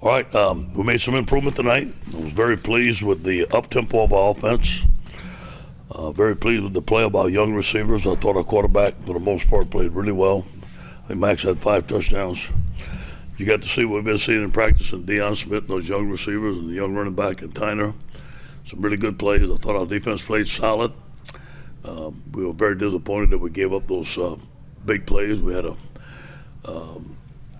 All right, we made some improvement tonight. I was very pleased with the up-tempo of our offense. Very pleased with the play of our young receivers. I thought our quarterback, for the most part, played really well. I think Max had 5 touchdowns. You got to see what we've been seeing in practice in Deion Smith, those young receivers, and the young running back in Tyner. Some really good plays. I thought our defense played solid. We were very disappointed that we gave up those big plays. We had a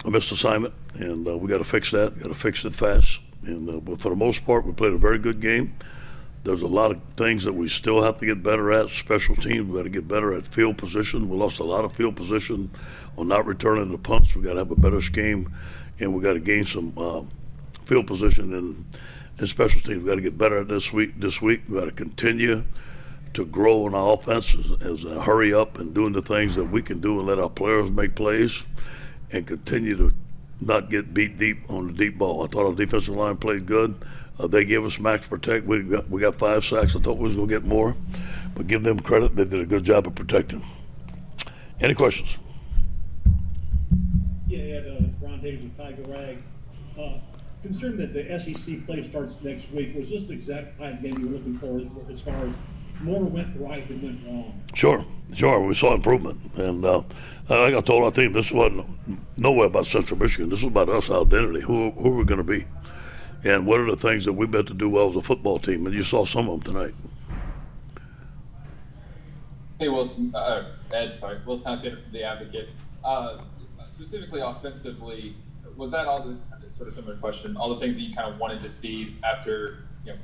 missed assignment, and we got to fix that. Got to fix it fast. And but for the most part, we played a very good game. There's a lot of things that we still have to get better at. Special teams, we got to get better at field position. We lost a lot of field position on not returning the punts. We got to have a better scheme, and we got to gain some field position in special teams. We got to get better at this week. We got to continue to grow in our offense as a hurry up and doing the things that we can do and let our players make plays, and continue to not get beat deep on the deep ball. I thought our defensive line played good. They gave us max protect. We got 5 sacks. I thought we was going to get more, but give them credit. They did a good job of protecting. Any questions? Yeah, Ron Davis with Tiger Rag. Considering that the SEC play starts next week, was this the exact time game you were looking for as far as more went right than went wrong? Sure. We saw improvement. And like I told our team, this wasn't nowhere about Central Michigan. This was about us, our identity, who are we going to be. And what are the things that we meant to do well as a football team? And you saw some of them tonight. Hey, Wilson, Wilson Alexander from The Advocate. Specifically offensively, was that all the sort of similar question, all the things that you kind of wanted to see after,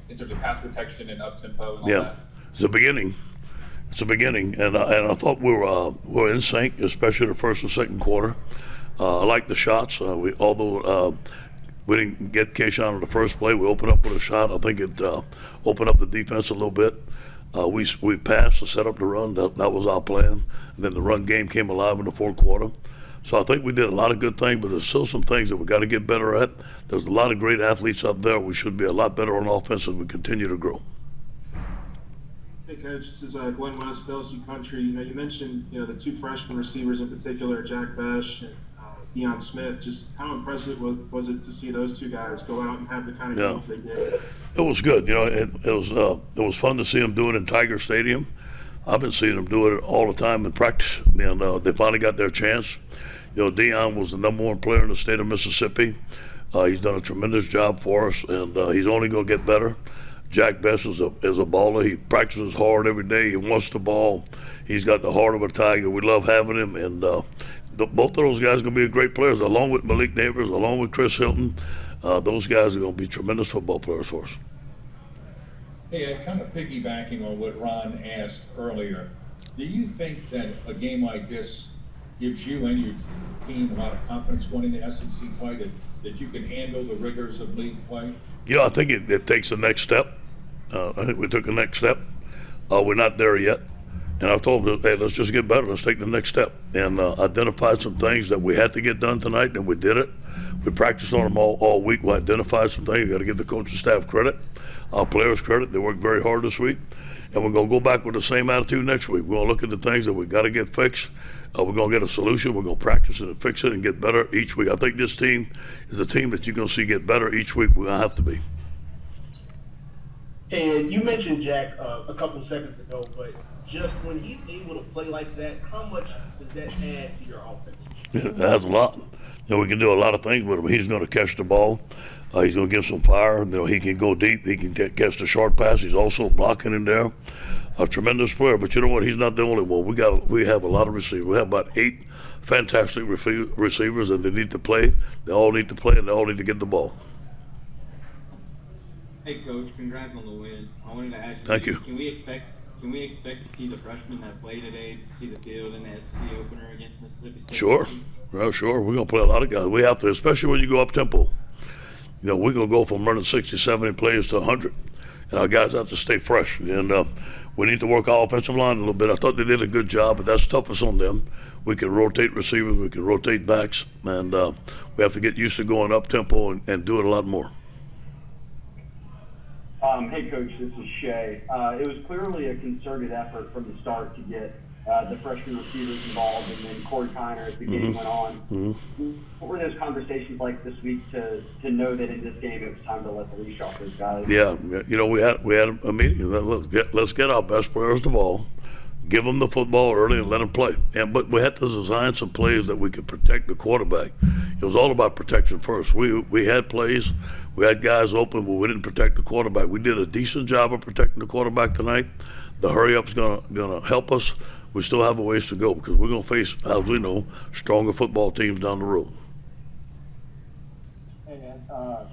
in terms of pass protection and up-tempo and all that? It's a beginning. And I thought we were in sync, especially the first and second quarter. I liked the shots. Although we didn't get Keyshawn on the first play, we opened up with a shot. I think it opened up the defense a little bit. We passed to set up the run. That was our plan. And then the run game came alive in the fourth quarter. So I think we did a lot of good things, but there's still some things that we got to get better at. There's a lot of great athletes up there. We should be a lot better on offense as we continue to grow. Hey, Coach, this is Glenn West, LSU Country. You mentioned, the 2 freshman receivers in particular, Jack Besh and Deion Smith. Just how impressive was it to see those 2 guys go out and have the kind of games they did? It was good. It was fun to see them do it in Tiger Stadium. I've been seeing them do it all the time in practice, and they finally got their chance. Deion was the number 1 player in the state of Mississippi. He's done a tremendous job for us, and he's only going to get better. Jack Bess is a baller. He practices hard every day. He wants the ball. He's got the heart of a tiger. We love having him, and both of those guys are going to be great players, along with Malik Neighbors, along with Chris Hilton. Those guys are going to be tremendous football players for us. Hey, kind of piggybacking on what Ron asked earlier, do you think that a game like this gives you and your team a lot of confidence going into SEC play, that you can handle the rigors of league play? I think it takes the next step. I think we took the next step. We're not there yet. And I told them, hey, let's just get better. Let's take the next step. And identified some things that we had to get done tonight, and we did it. We practiced on them all week. We identified some things. You got to give the coaching staff credit, our players credit. They worked very hard this week. And we're going to go back with the same attitude next week. We're going to look at the things that we got to get fixed. We're going to get a solution. We're going to practice it and fix it and get better each week. I think this team is a team that you're going to see get better each week. We're going to have to be. And you mentioned Jack a couple seconds ago, but just when he's able to play like that, how much does that add to your offense? It adds a lot. We can do a lot of things with him. He's going to catch the ball. He's going to give some fire. He can go deep. He can catch the short pass. He's also blocking in there. A tremendous player. But you know what? He's not the only one. We have a lot of receivers. We have about 8 fantastic receivers, and they need to play. They all need to play, and they all need to get the ball. Hey, Coach, congrats on the win. I wanted to ask you, Thank you. Can we expect to see the freshmen that play today to see the field in the SEC opener against Mississippi State? Sure. Well, sure. We're going to play a lot of guys. We have to, especially when you go up tempo. We're going to go from running 60, 70 plays to 100. And our guys have to stay fresh. And we need to work our offensive line a little bit. I thought they did a good job, but that's toughest on them. We can rotate receivers. We can rotate backs. And we have to get used to going up tempo and do it a lot more. Hey, Coach, this is Shay. It was clearly a concerted effort from the start to get the freshman receivers involved, and then Corey Kiner as the game went on. What were those conversations like this week to know that in this game it was time to let the leash off those guys? Yeah, we had a meeting. Let's get our best players the ball, give them the football early, and let them play. But we had to design some plays that we could protect the quarterback. It was all about protection first. We had plays, we had guys open, but we didn't protect the quarterback. We did a decent job of protecting the quarterback tonight. The hurry up's gonna help us. We still have a ways to go because we're gonna face, as we know, stronger football teams down the road. Hey,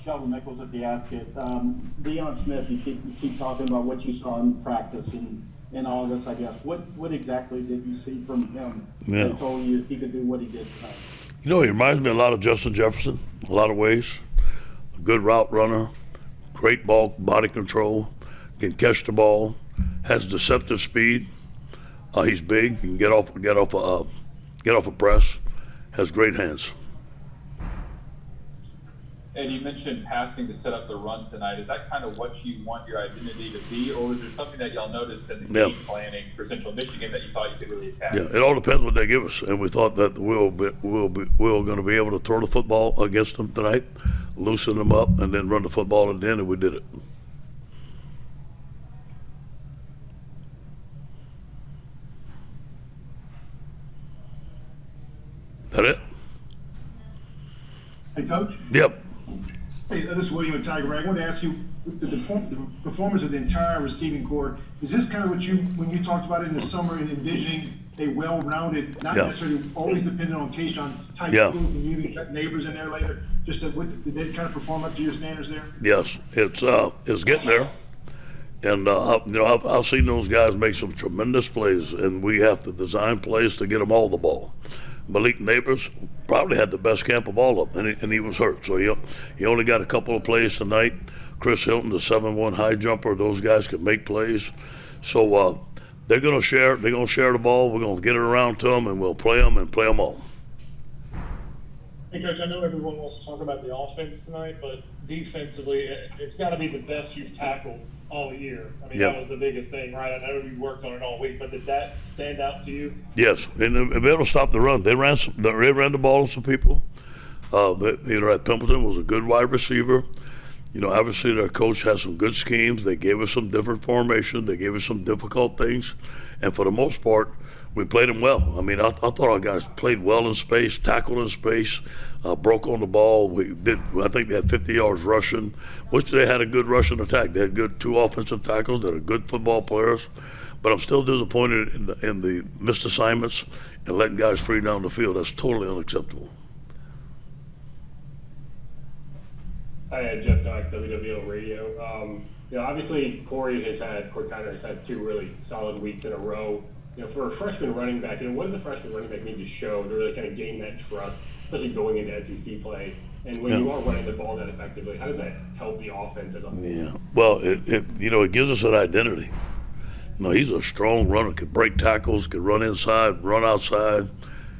Sheldon Nichols at the Advocate. Deion Smith, you keep talking about what you saw in practice in August, I guess. What exactly did you see from him that told you he could do what he did tonight? He reminds me a lot of Justin Jefferson, a lot of ways. A good route runner, great body control, can catch the ball, has deceptive speed. He's big, he can get off a press, has great hands. And you mentioned passing to set up the run tonight. Is that kind of what you want your identity to be, or was there something that y'all noticed in the game planning for Central Michigan that you thought you could really attack? Yeah, it all depends what they give us, and we thought that we're going to be able to throw the football against them tonight, loosen them up, and then run the football at the end, and we did it. That it? Hey, Coach. Yep. Hey, this is William at Tiger Rag. I want to ask you, the performance of the entire receiving corps, is this kind of what when you talked about it in the summer and envisioning a well-rounded, not necessarily always dependent on Keyshawn type group, and you even got neighbors in there later, just did they kind of perform up to your standards there? Yes, it's getting there. And, I've seen those guys make some tremendous plays, and we have to design plays to get them all the ball. Malik Neighbors probably had the best camp of all of them, and he was hurt. So he only got a couple of plays tonight. Chris Hilton, the 7-1 high jumper, those guys can make plays. So they're going to share the ball. We're going to get it around to them, and we'll play them all. Hey, Coach, I know everyone wants to talk about the offense tonight, but defensively, it's got to be the best you've tackled all year. I mean, that was the biggest thing, right? I know you worked on it all week, but did that stand out to you? Yes, and be able to stop the run. They ran the ball on some people. At Templeton was a good wide receiver. Obviously their coach has some good schemes. They gave us some different formation. They gave us some difficult things, and for the most part, we played them well. I mean, I thought our guys played well in space, tackled in space, broke on the ball. I think they had 50 yards rushing, which they had a good rushing attack. They had good 2 offensive tackles. They're good football players. But I'm still disappointed in the missed assignments and letting guys free down the field. That's totally unacceptable. Hi, Jeff Dyke, WWL Radio. Obviously Corey Kiner has had 2 really solid weeks in a row. For a freshman running back, what does a freshman running back need to show to really kind of gain that trust, especially going into SEC play? And when you are running the ball that effectively, how does that help the offense as a whole? Yeah, well, it gives us an identity. He's a strong runner, could break tackles, could run inside, run outside.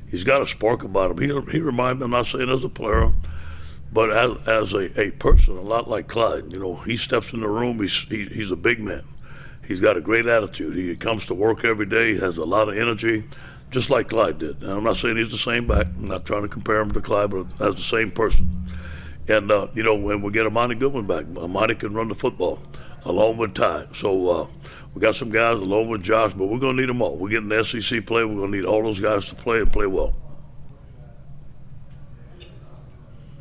He's got a spark about him. He reminds me, I'm not saying as a player, but as a person, a lot like Clyde. He steps in the room, he's a big man. He's got a great attitude. He comes to work every day. He has a lot of energy, just like Clyde did. And I'm not saying he's the same back. I'm not trying to compare him to Clyde, but as the same person. And, when we get Amani Goodwin back, Amani can run the football along with Ty. So we got some guys along with Josh, but we're going to need them all. We're getting the SEC play. We're going to need all those guys to play and play well.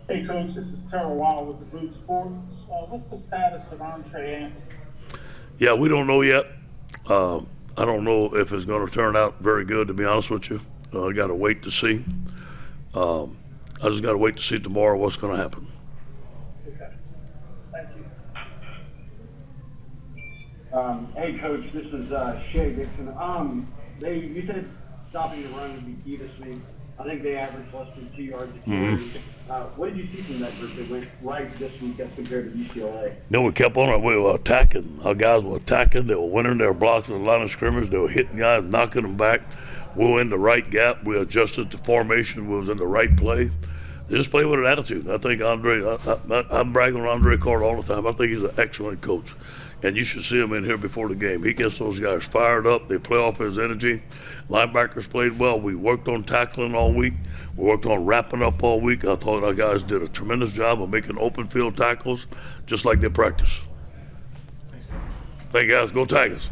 Hey, Coach, this is Terrell Wild with the Boot Sports. What's the status of Andre Anthony? Yeah, we don't know yet. I don't know if it's going to turn out very good, to be honest with you. I got to wait to see. I just got to wait to see tomorrow what's going to happen. Okay. Thank you. Hey, Coach, this is Shea Dixon. You said stopping the run would be key this week. I think they averaged less than 2 yards a carry. What did you see from that group that went right this week as compared to UCLA? We kept on. We were attacking. Our guys were attacking. They were winning their blocks in the line of scrimmage. They were hitting guys, knocking them back. We were in the right gap. We adjusted to formation. We was in the right play. They just play with an attitude. I think I'm bragging on Andre Carter all the time. I think he's an excellent coach. And you should see him in here before the game. He gets those guys fired up. They play off his energy. Linebackers played well. We worked on tackling all week. We worked on wrapping up all week. I thought our guys did a tremendous job of making open field tackles, just like they practice. Thank you, guys. Go Tigers.